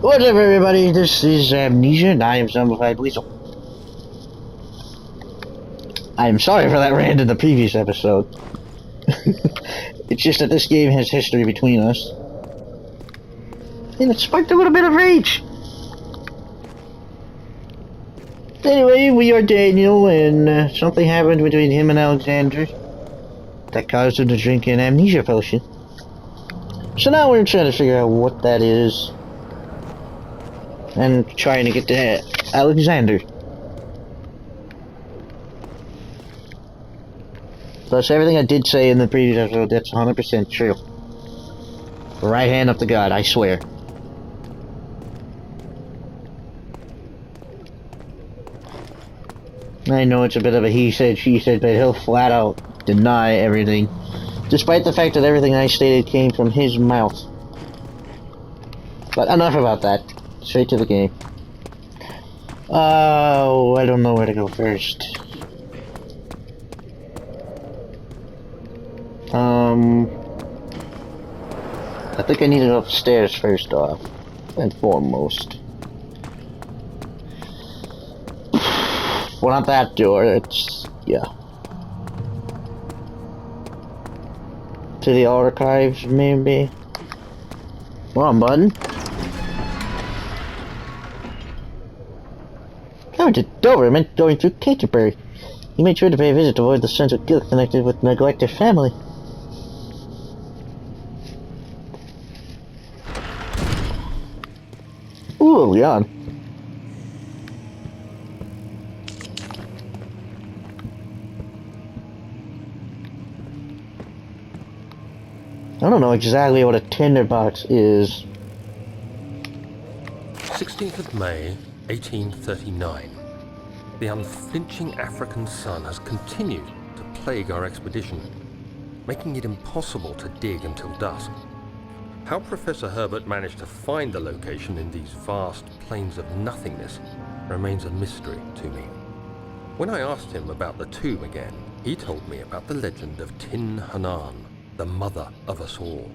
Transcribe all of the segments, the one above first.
What's up, everybody? This is Amnesia, and I am Zombified Weasel. I am sorry for that rant in the previous episode. It's just that this game has history between us. And it sparked a little bit of rage. Anyway, we are Daniel, and something happened between him and Alexander that caused him to drink an amnesia potion. So now we're trying to figure out what that is. And trying to get to Alexander. Plus, everything I did say in the previous episode, that's 100% true. Right hand up to God, I swear. I know it's a bit of a he said, she said, but he'll flat out deny everything. Despite the fact that everything I stated came from his mouth. But enough about that. Straight to the game. Oh, I don't know where to go first. I think I need to go upstairs first off and foremost. Well, not that door, it's, yeah. To the archives, maybe? Come on, button. Coming to Dover meant going through Canterbury. He made sure to pay a visit to avoid the sense of guilt connected with neglected family. Ooh, Leon. I don't know exactly what a tinderbox is. 16th of May, 1839. The unflinching African sun has continued to plague our expedition, making it impossible to dig until dusk. How Professor Herbert managed to find the location in these vast plains of nothingness remains a mystery to me. When I asked him about the tomb again, he told me about the legend of Tin Hanan, the mother of us all.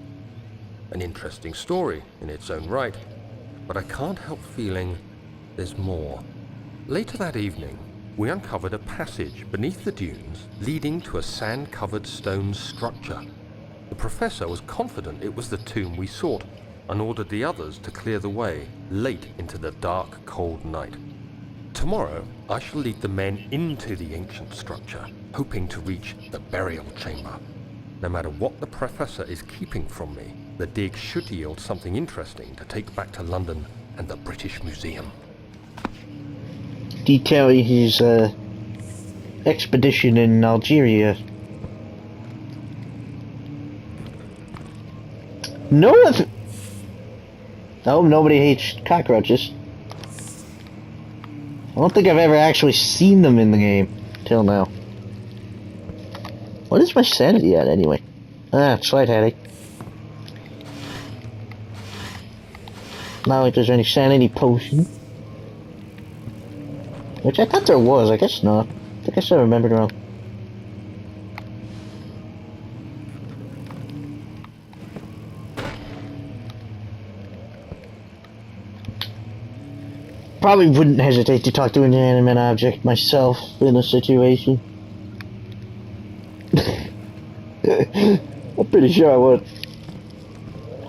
An interesting story in its own right, but I can't help feeling there's more. Later that evening, we uncovered a passage beneath the dunes leading to a sand-covered stone structure. The professor was confident it was the tomb we sought and ordered the others to clear the way late into the dark, cold night. Tomorrow, I shall lead the men into the ancient structure, hoping to reach the burial chamber. No matter what the professor is keeping from me, the dig should yield something interesting to take back to London and the British Museum. Detailing his expedition in Algeria. No one. Oh, nobody hates cockroaches. I don't think I've ever actually seen them in the game till now. What is my sanity at anyway? Slight headache. Not like there's any sanity potion. Which I thought there was, I guess not. I think I still remembered wrong. Probably wouldn't hesitate to talk to an inanimate object myself in a situation. I'm pretty sure I would.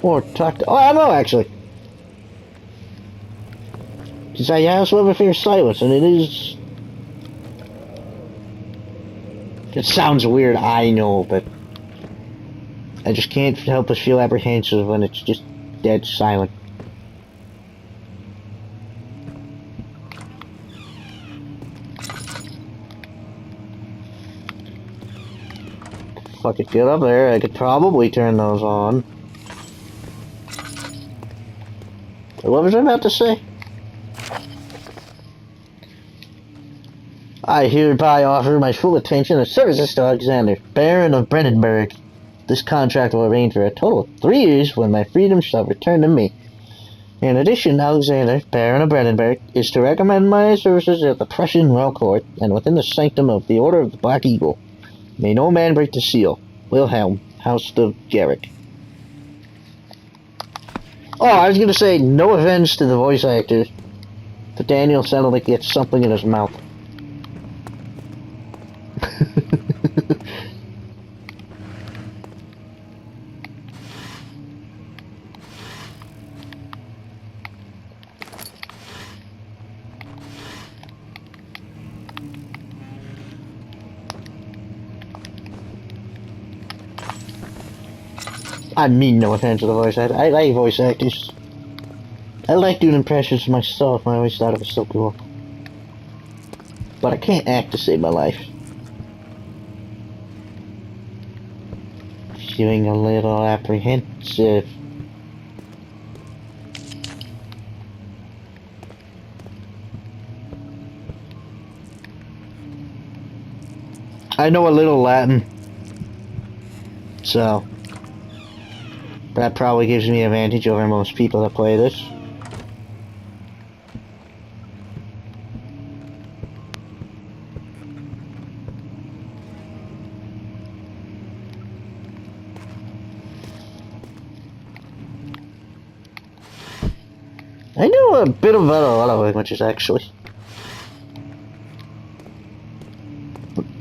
Or talk to... Oh, I know, actually. Because I also have a fear of silence, and it is... It sounds weird, I know, but... I just can't help but feel apprehensive when it's just dead silent. If I could get up there, I could probably turn those on. What was I about to say? I hereby offer my full attention and services to Alexander, Baron of Brandenburg. This contract will arrange for a total of 3 years when my freedom shall return to me. In addition, Alexander, Baron of Brandenburg, is to recommend my services at the Prussian Royal Court and within the sanctum of the Order of the Black Eagle. May no man break the seal. Wilhelm, House of Garrick. Oh, I was gonna say, no offense to the voice actor, but Daniel sounded like he had something in his mouth. I mean no offense to the voice actor. I like voice actors. I like doing impressions myself. I always thought it was so cool. But I can't act to save my life. Feeling a little apprehensive. I know a little Latin, so that probably gives me an advantage over most people that play this. I know a bit about a lot of languages, actually.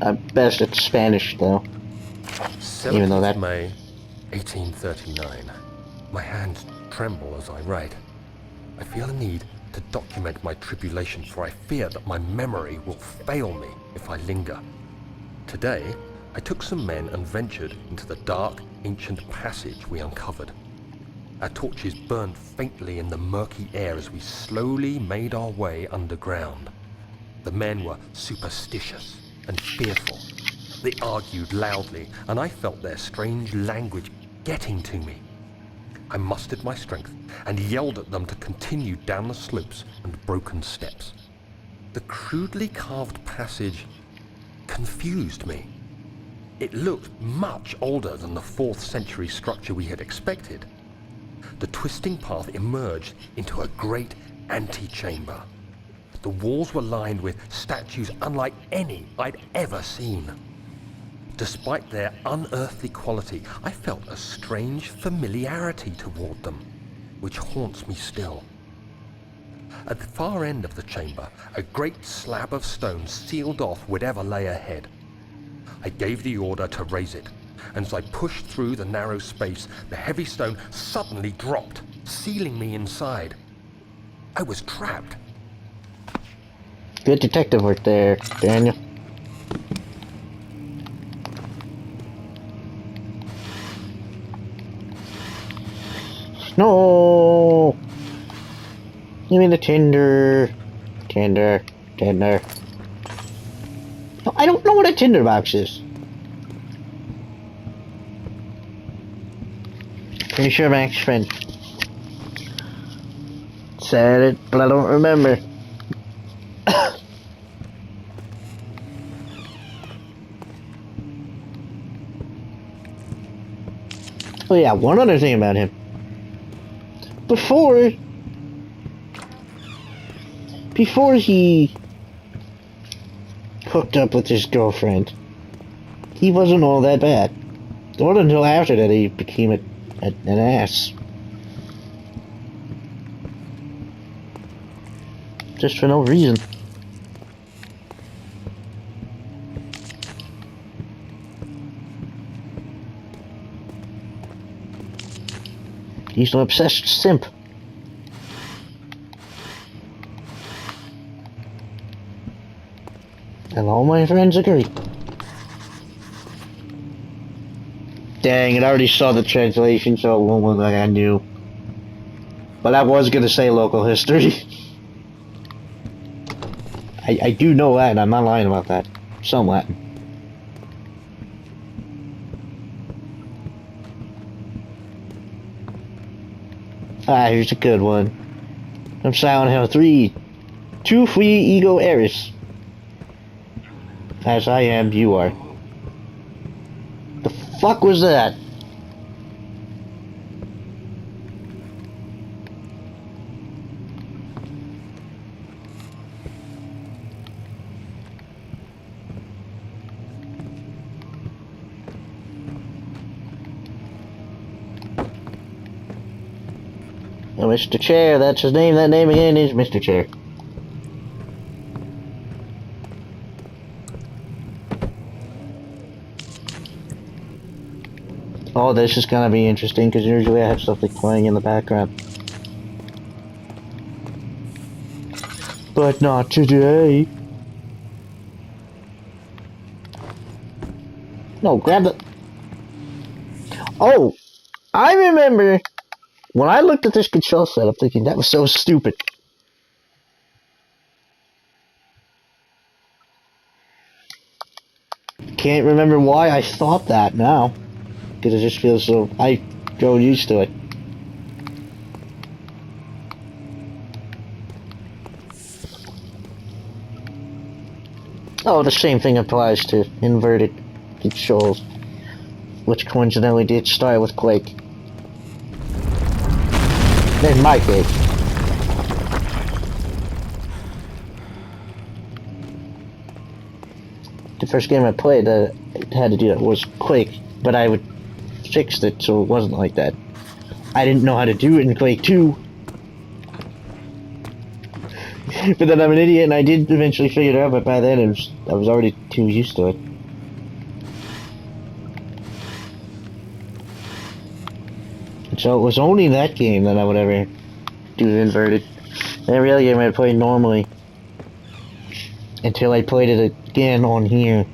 I'm best at Spanish, though. 7th Even though of that... May, 1839. My hands tremble as I write. I feel a need to document my tribulation, for I fear that my memory will fail me if I linger. Today, I took some men and ventured into the dark, ancient passage we uncovered. Our torches burned faintly in the murky air as we slowly made our way underground. The men were superstitious and fearful. They argued loudly, and I felt their strange language getting to me. I mustered my strength and yelled at them to continue down the slopes and broken steps. The crudely carved passage confused me. It looked much older than the 4th century structure we had expected. The twisting path emerged into a great antechamber. The walls were lined with statues unlike any I'd ever seen. Despite their unearthly quality, I felt a strange familiarity toward them, which haunts me still. At the far end of the chamber, a great slab of stone sealed off whatever lay ahead. I gave the order to raise it, and as I pushed through the narrow space, the heavy stone suddenly dropped, sealing me inside. I was trapped. Good detective work there, Daniel. No! Give me the tinder. Tinder. Tinder. No, I don't know what a tinder box is. Pretty sure my ex-friend said it, but I don't remember. Oh yeah, one other thing about him. Before he hooked up with his girlfriend, he wasn't all that bad. It wasn't until after that he became an ass. Just for no reason. He's an obsessed simp. And all my friends agree. Dang, I already saw the translation, so it won't look like I knew. But I was gonna say local history. I do know Latin, I'm not lying about that. Some Latin. Ah, here's a good one. From Silent Hill 3. Two free ego heirs. As I am, you are. The fuck was that? Oh, Mr. Chair, that's his name. That name again is Mr. Chair. Oh, this is gonna be interesting because usually I have something playing in the background. But not today. No, grab the... Oh! I remember when I looked at this control setup thinking that was so stupid. Can't remember why I thought that now. Because it just feels so... I grow used to it. Oh, the same thing applies to inverted controls, which coincidentally did start with Quake. In my case. The first game I played that had to do that was Quake, but I would fixed it so it wasn't like that. I didn't know how to do it in Quake 2. But then I'm an idiot and I did eventually figure it out, but by then I was already too used to it. So it was only that game that I would ever do inverted. Every other game I played normally. Until I played it again on here.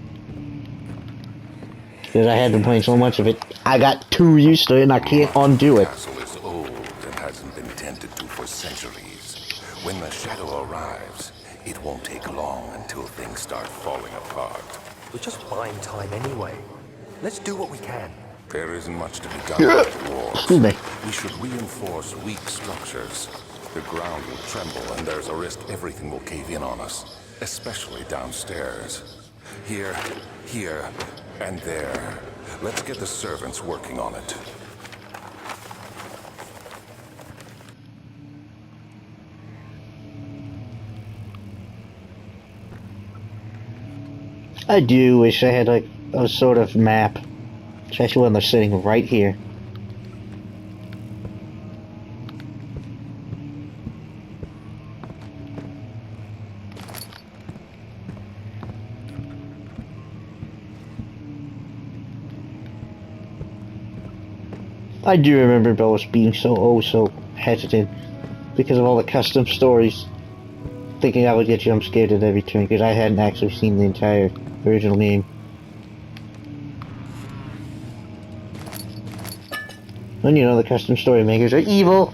Because I had been playing so much of it, I got too used to it and I can't undo it. The castle is old and hasn't been tended to for centuries. When the shadow arrives, it won't take long until things start falling apart. We're just buying time anyway. Let's do what we can. There isn't much to be done with the walls. Excuse me. We should reinforce weak structures. The ground will tremble and there's a risk everything will cave in on us, especially downstairs. Here, and there. Let's get the servants working on it. I do wish I had like a sort of map, especially when they're sitting right here. I do remember Bellis being so hesitant because of all the custom stories, thinking I would get jump scared at every turn because I hadn't actually seen the entire original game. And you know the custom story makers are evil.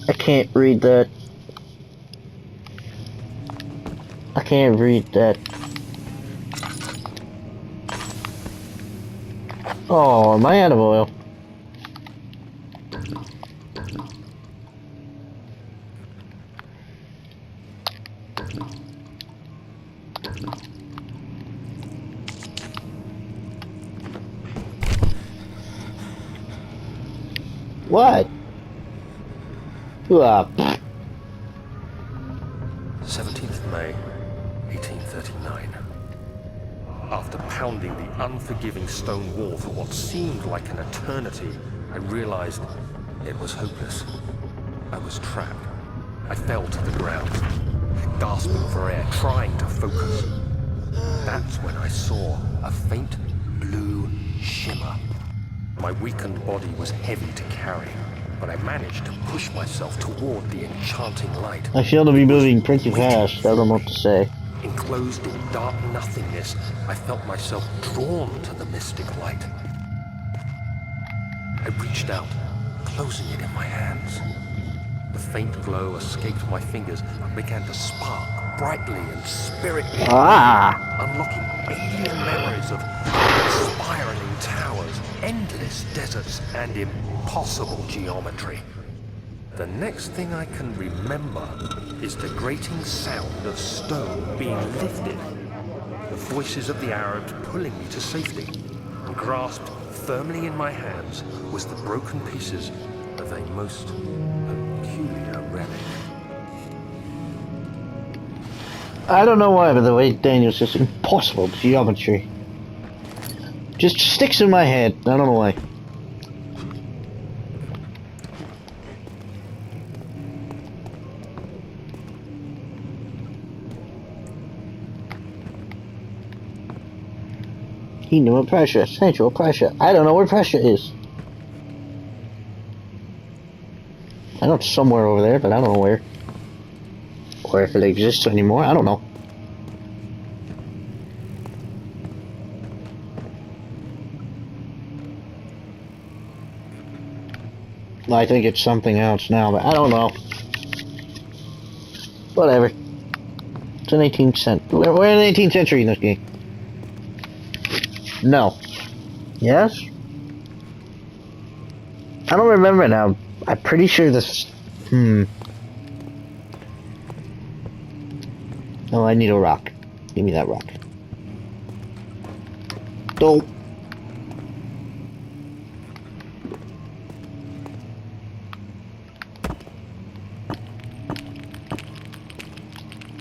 I can't read that. I can't read that. Oh, my animal oil. What? 17th May, 1839. After pounding the unforgiving stone wall for what seemed like an eternity, I realized it was hopeless. I was trapped. I fell to the ground, gasping for air, trying to focus. That's when I saw a faint blue shimmer. My weakened body was heavy to carry, but I managed to push myself toward the enchanting light. I feel to be moving pretty fast. I don't know what to say. Enclosed in dark nothingness, I felt myself drawn to the mystic light. I reached out, closing it in my hands. The faint glow escaped my fingers and began to spark brightly and spirit-lit, unlocking alien memories of spiraling towers, endless deserts, and impossible geometry. The next thing I can remember is the grating sound of stone being lifted, the voices of the Arabs pulling me to safety, and grasped firmly in my hands was the broken pieces of a most peculiar relic. I don't know why, but the way Daniel's just impossible geometry just sticks in my head. I don't know why. He knew what pressure, central pressure. I don't know where pressure is. I know it's somewhere over there, but I don't know where. Or if it exists anymore, I don't know. I think it's something else now, but I don't know. Whatever. It's an 18th century. We're in the 18th century in this game. No. Yes? I don't remember now. I'm pretty sure this... Oh, I need a rock. Give me that rock. Don't.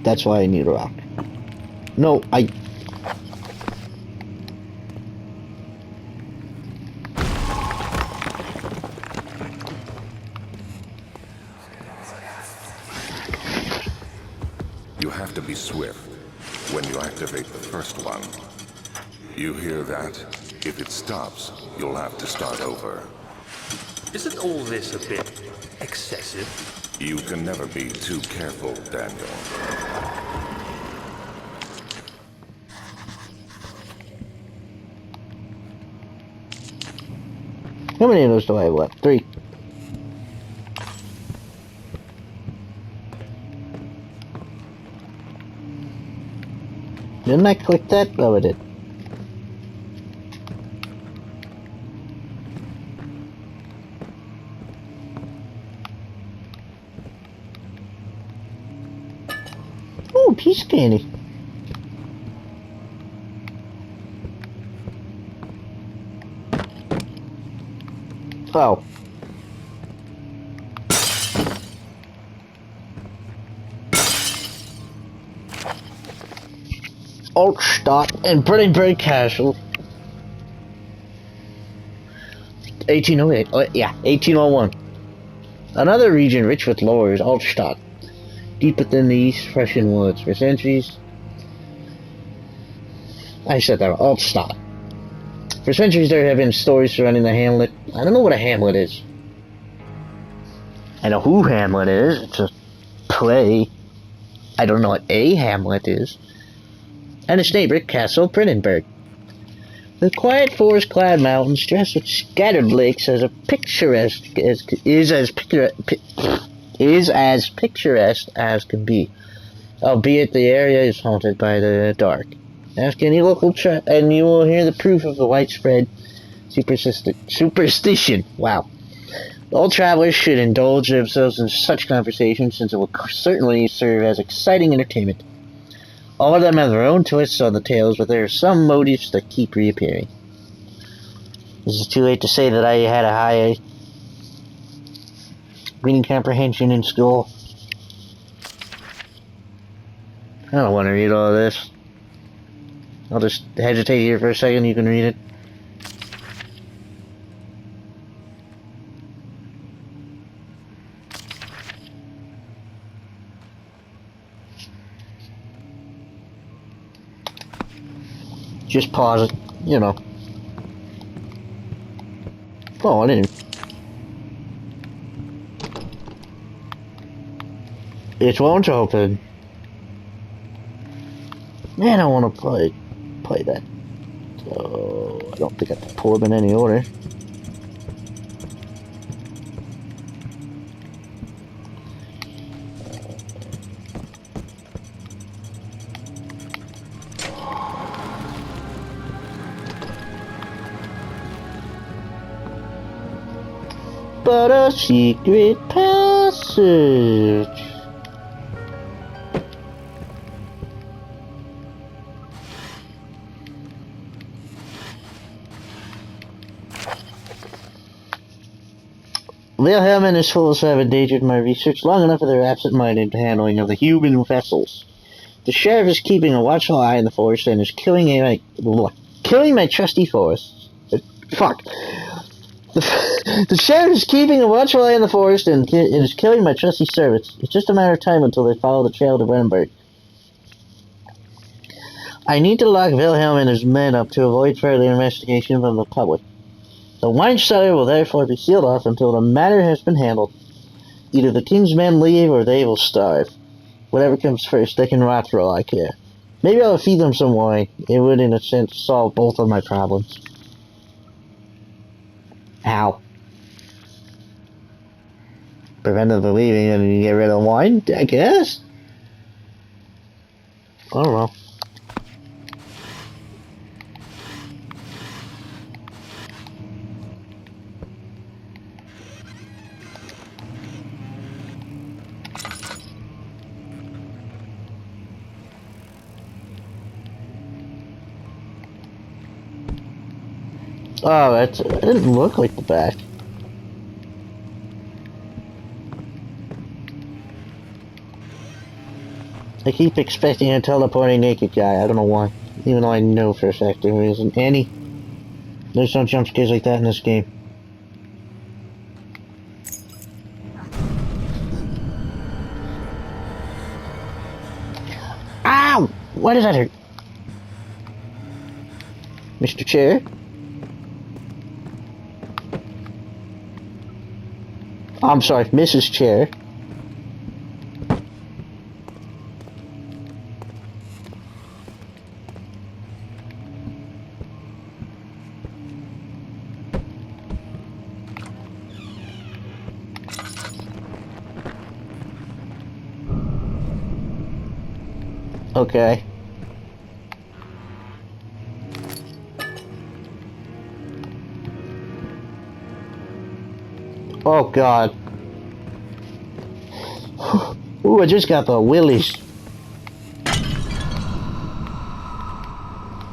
That's why I need a rock. No, I... You have to be swift when you activate the first one. You hear that? If it stops, you'll have to start over. Isn't all this a bit excessive? You can never be too careful, Daniel. How many of those do I have left? 3. Didn't I click that? Oh, I did. Oh, piece of candy. Oh. Altstadt and Brennenburg Castle. 1808. Oh, yeah, 1801. Another region rich with lore is Altstadt, deep within the East Prussian woods. For centuries, I said that, Altstadt. For centuries there have been stories surrounding the hamlet. I don't know what a hamlet is. I know who Hamlet is. It's a play. I don't know what a hamlet is. And its neighbor, Castle Brennenburg. The quiet forest-clad mountains, dressed with scattered lakes, is as picturesque as can be, albeit the area is haunted by the dark. Ask any local and you will hear the proof of the widespread superstition. Wow. All travelers should indulge themselves in such conversations, since it will certainly serve as exciting entertainment. All of them have their own twists on the tales, but there are some motifs that keep reappearing. This is too late to say that I had a high reading comprehension in school. I don't want to read all of this. I'll just hesitate here for a second, you can read it. Just pause it, you know. Oh, I didn't. It won't open. Man, I want to play that. So I don't think I have to pull them in any order. But a secret passage. Wilhelm and his fools have endangered my research long enough for their absent-minded handling of the human vessels. The sheriff is keeping a watchful eye on the forest and is killing my trusty forest. Fuck. The sheriff is keeping a watchful eye on the forest and is killing my trusty servants. It's just a matter of time until they follow the trail to Brandenburg. I need to lock Wilhelm and his men up to avoid further investigation from the public. The wine cellar will therefore be sealed off until the matter has been handled. Either the king's men leave or they will starve. Whatever comes first, they can rot for all I care. Maybe I'll feed them some wine. It would, in a sense, solve both of my problems. Ow. Prevent them from leaving and you get rid of the wine, I guess? I don't know. Oh, it didn't look like the back. I keep expecting a teleporting naked guy. I don't know why. Even though I know for a fact there isn't any. There's no jump scares like that in this game. Ow! Why does that hurt? Mr. Chair? I'm sorry, Mrs. Chair. Okay. Oh God. Ooh, I just got the willies.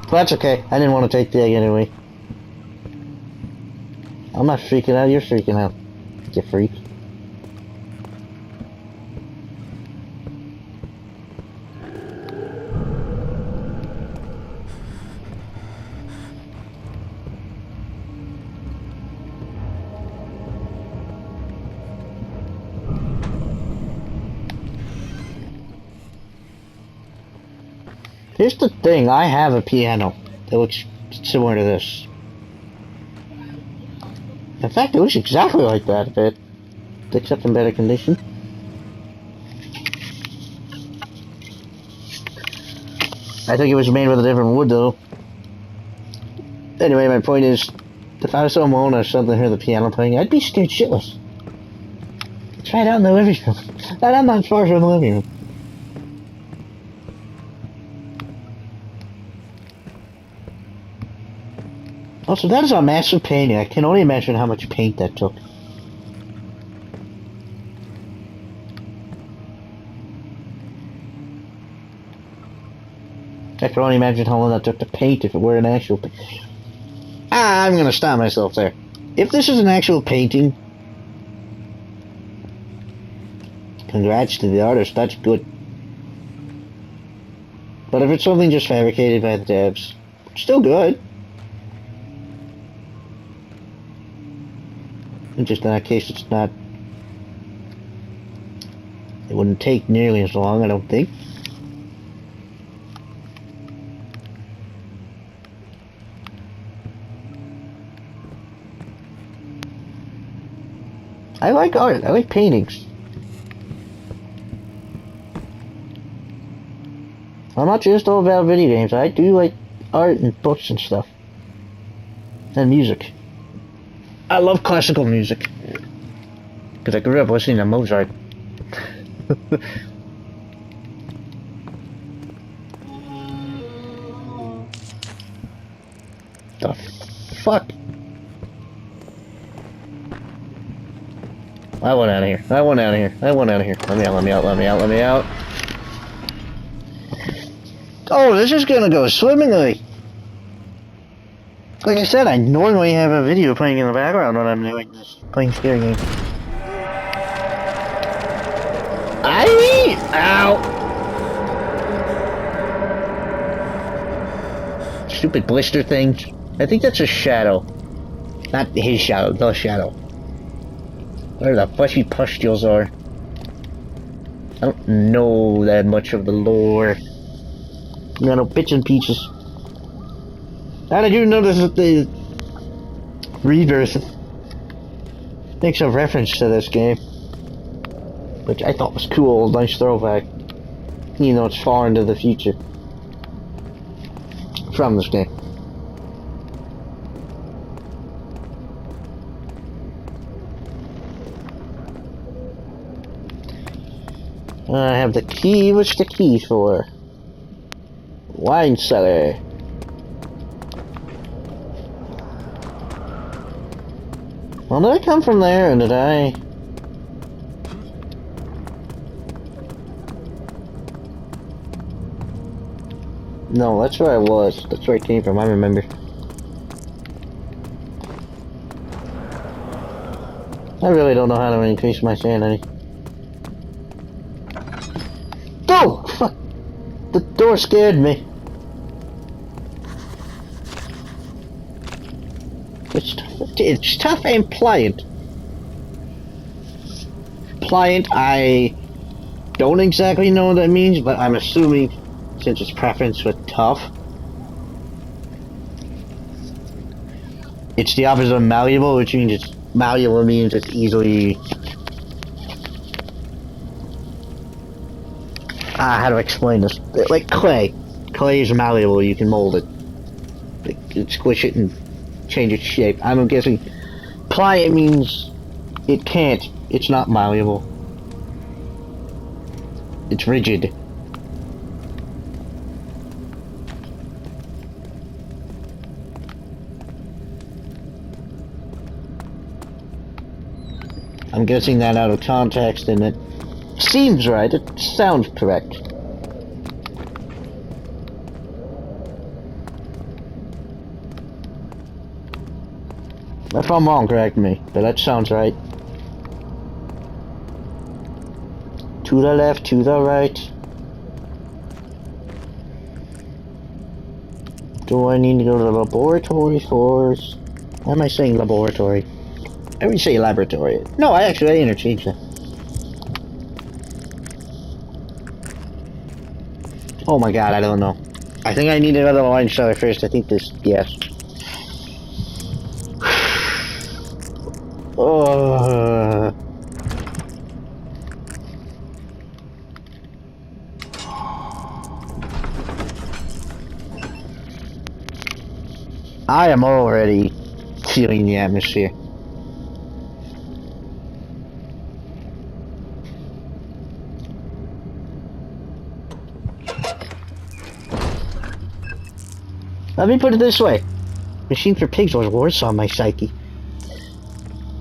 But that's okay. I didn't want to take the egg anyway. I'm not freaking out. You're freaking out. You freak. Here's the thing, I have a piano that looks similar to this. In fact, it looks exactly like that a bit, except in better condition. I think it was made with a different wood though. Anyway, my point is, if I was home alone or something heard the piano playing, I'd be scared shitless. It's right out in the living room. And I'm not far from the living room. Also, that is a massive painting. I can only imagine how much paint that took. I can only imagine how long that took to paint if it were an actual I'm gonna stop myself there. If this is an actual painting, congrats to the artist, that's good. But if it's something just fabricated by the devs, still good. Just in that case, it's not. It wouldn't take nearly as long, I don't think. I like art. I like paintings. I'm not just all about video games. I do like art and books and stuff. And music. I love classical music. Because I grew up listening to Mozart. The fuck? I want out of here. I want out of here. I want out of here. Let me out, let me out, let me out, let me out. Oh, this is gonna go swimmingly. Like I said, I normally have a video playing in the background when I'm doing this, playing scary games. Ow! Stupid blister things. I think that's a shadow. Not his shadow, the shadow. Where the fleshy pustules are. I don't know that much of the lore. I know bits and pieces. And I do notice that the Rebirth makes a reference to this game, which I thought was cool, nice throwback. You know, it's far into the future from this game. I have the key. What's the key for? Wine cellar. Well, did I come from there, or did I? No, that's where I was. That's where I came from, I remember. I really don't know how to increase my sanity. Oh! Fuck! The door scared me. It's tough and pliant. Pliant, I don't exactly know what that means, but I'm assuming since it's preference with tough, it's the opposite of malleable, which means it's malleable means it's easily how to explain this? Like clay. Clay is malleable, you can mold it. You can squish it and change its shape. I'm guessing pliant means it can't. It's not malleable. It's rigid. I'm guessing that out of context, and it seems right. It sounds correct. If I'm wrong, correct me, but that sounds right. To the left, to the right. Do I need to go to the laboratory first? Why am I saying laboratory? I would say laboratory. No, I interchanged that. Oh my god, I don't know. I think I need another wine cellar first. I think this, yes. I am already feeling the atmosphere. Let me put it this way. Machine for Pigs was worse on my psyche.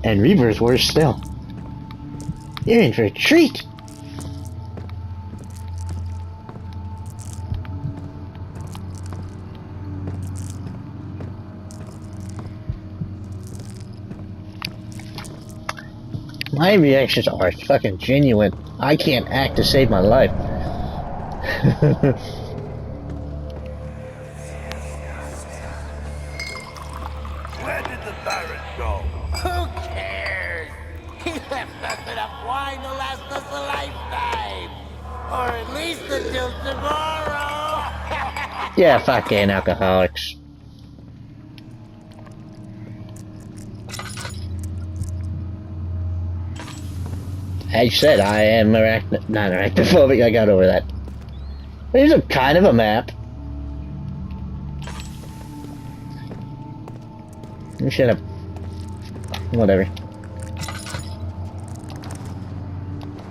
And Rebirth worse still. You're in for a treat! My reactions are fucking genuine. I can't act to save my life. Where did the Baron go? Who cares? He left us enough wine to last us a lifetime. Or at least until tomorrow. Yeah, fucking alcoholics. I said I am not arachnophobic, I got over that. There's a kind of a map. Shut up. Whatever.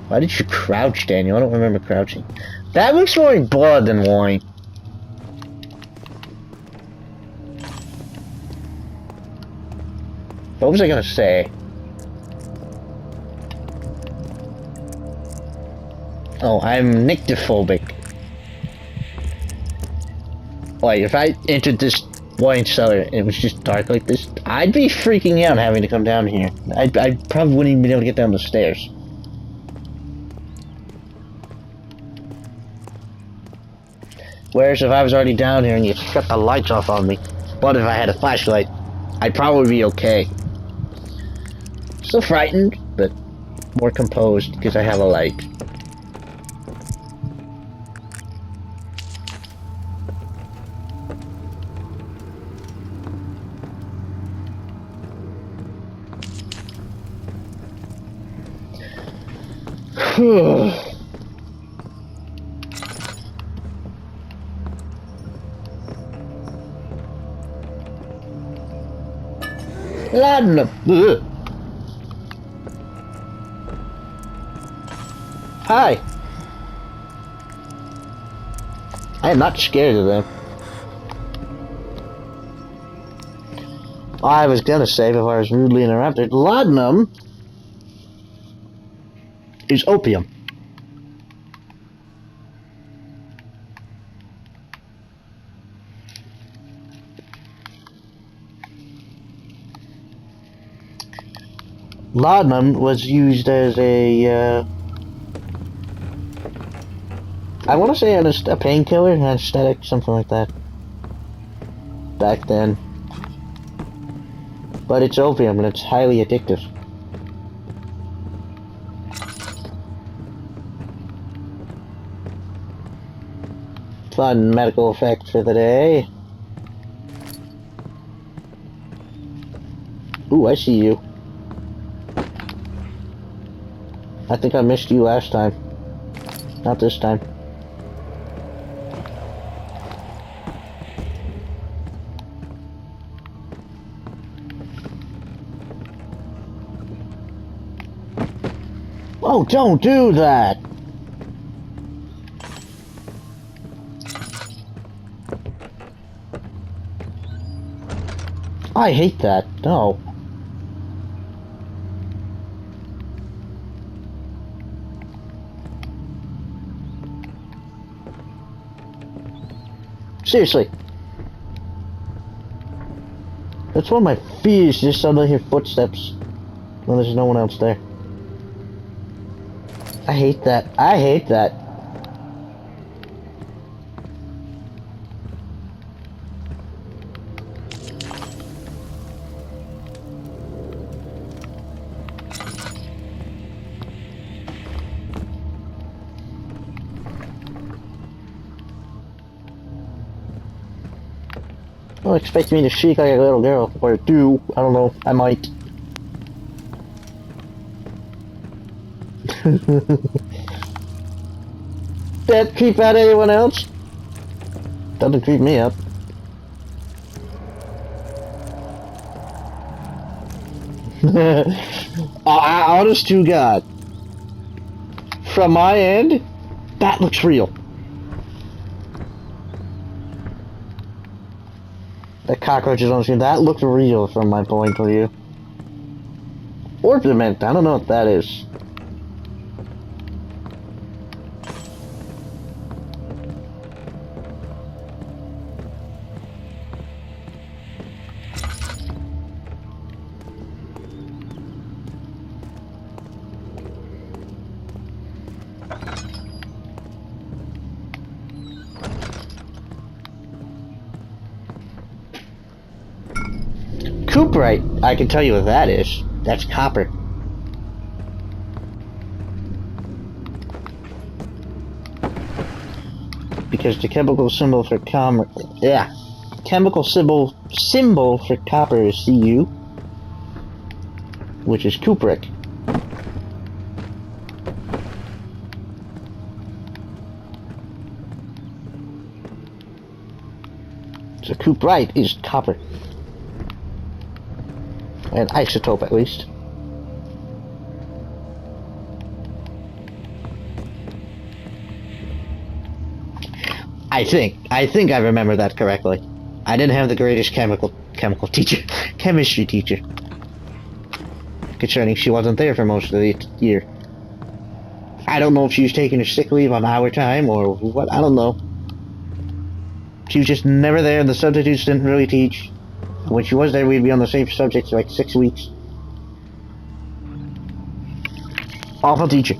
Why did you crouch, Daniel? I don't remember crouching. That looks more like blood than wine. What was I gonna say? Oh, I'm nyctophobic. Like, if I entered this wine cellar and it was just dark like this, I'd be freaking out having to come down here. I probably wouldn't even be able to get down the stairs. Whereas if I was already down here and you shut the lights off on me, what if I had a flashlight? I'd probably be okay. Still frightened, but more composed because I have a light. Ugh. Hi. I am not scared of them. I was gonna say before I was rudely interrupted, laudanum is opium. Laudanum was used as a, I want to say a painkiller, an anesthetic, something like that. Back then. But it's opium and it's highly addictive. Fun medical effect for the day. Ooh, I see you. I think I missed you last time. Not this time. Oh, don't do that! I hate that. No. Seriously. That's one of my fears, just suddenly hear footsteps when there's no one else there. I hate that. I hate that. Don't expect me to shriek like a little girl, or do, I don't know, I might. That creep out anyone else? Doesn't creep me up. Honest to God. From my end, that looks real. The cockroaches on the screen, that looks real from my point of view. Ornament, I don't know what that is. Cooperite, I can tell you what that is. That's copper. Because the chemical symbol for chemical symbol for copper is Cu, which is cupric. So cooperite is copper. An isotope, at least. I think I remember that correctly. I didn't have the greatest chemistry teacher. Concerning she wasn't there for most of the year. I don't know if she was taking her sick leave on our time or what, I don't know. She was just never there and the substitutes didn't really teach. When she was there, we'd be on the same subject for like 6 weeks. Awful teacher.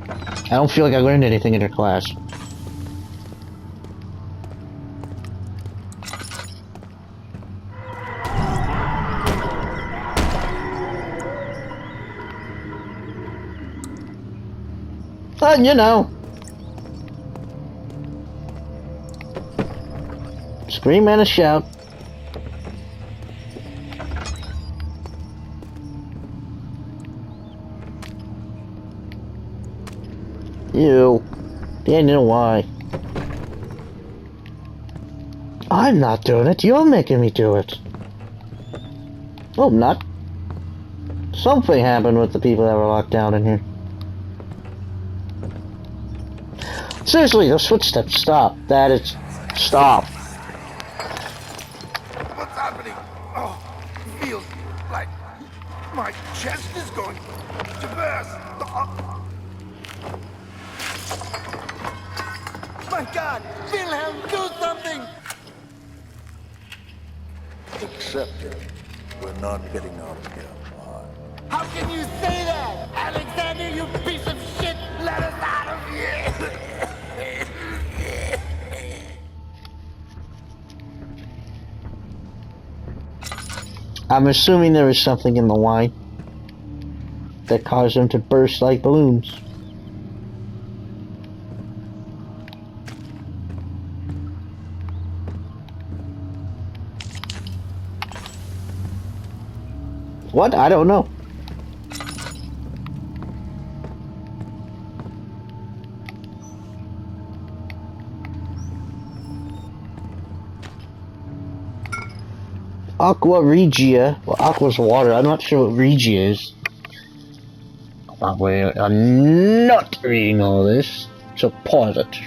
I don't feel like I learned anything in her class. But, you know. Scream and a shout. Ew. Daniel, why? I'm not doing it. You're making me do it. Oh, not. Something happened with the people that were locked down in here. Seriously, those footsteps. Stop. That is. Stop. What's happening? Oh, feels like my chest is going to burst. My God! Wilhelm, do something! Accept it. We're not getting out of here. How can you say that? Alexander, you piece of shit! Let us out of here! I'm assuming there was something in the wine that caused them to burst like balloons. What? I don't know. Aqua Regia. Well, Aqua's water. I'm not sure what Regia is. I'm not reading all this, so pause it.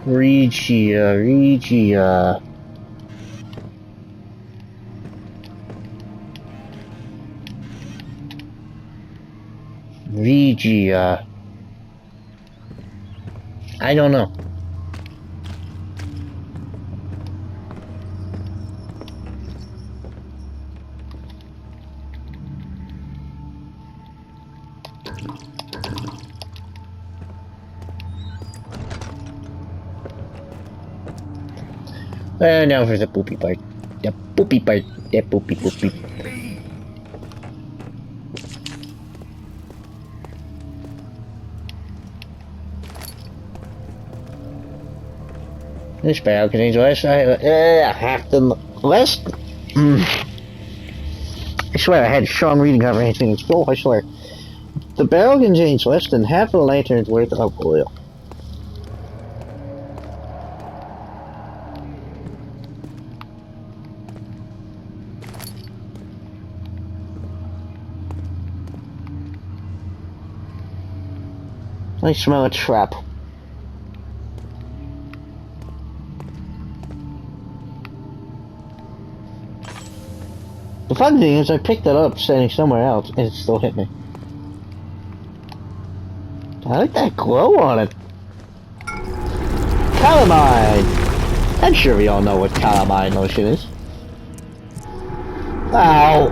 Regia. Regia. I don't know. Now for the poopy part. The poopy part. The poopy. This barrel contains less. Half the less. I swear I had strong reading comprehension in school. I swear. The barrel contains less than half a lantern's worth of oil. I smell a trap. The fun thing is I picked it up standing somewhere else and it still hit me. I like that glow on it. Calamine! I'm sure we all know what calamine lotion is. Ow!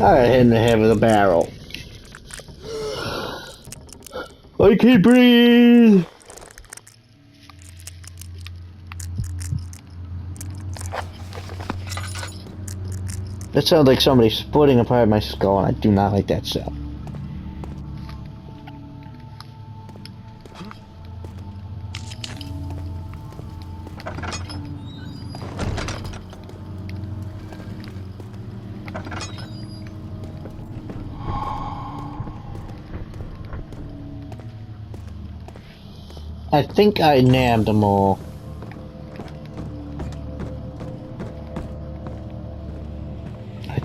I hit in the head with a barrel. I can't breathe! That sounds like somebody splitting apart my skull, and I do not like that sound. I think I nabbed them all.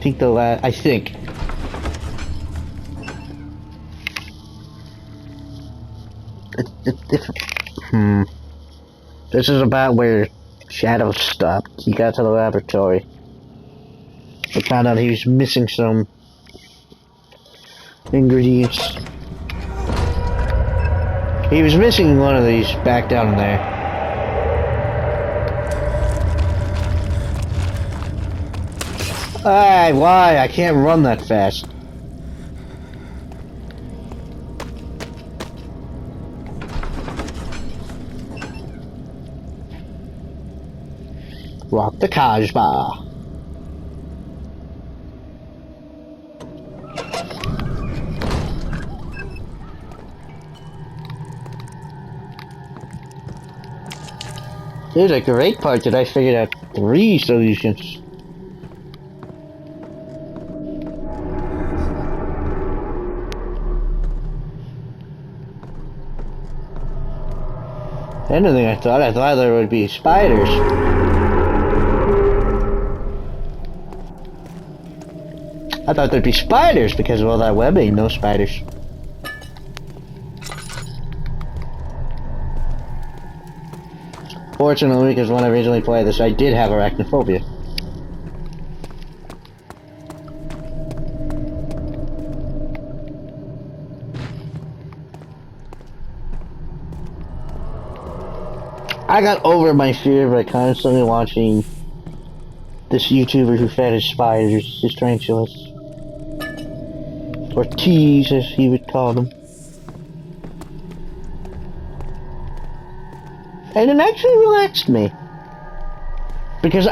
I think. This is about where Shadow stopped. He got to the laboratory. I found out he was missing some ingredients. He was missing one of these back down there. Why? I can't run that fast. Rock the Kajba. There's a great part that I figured out 3 solutions. Anything I thought there would be spiders. I thought there'd be spiders because of all that webbing. No spiders. Fortunately, because when I originally played this, I did have arachnophobia. I got over my fear by constantly watching this YouTuber who fed his spiders, his tarantulas. Or T's, as he would call them. And it actually relaxed me. Because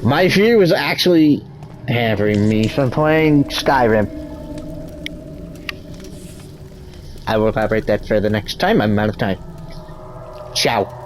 my fear was actually hampering me from playing Skyrim. I will elaborate that further next time. I'm out of time. Ciao.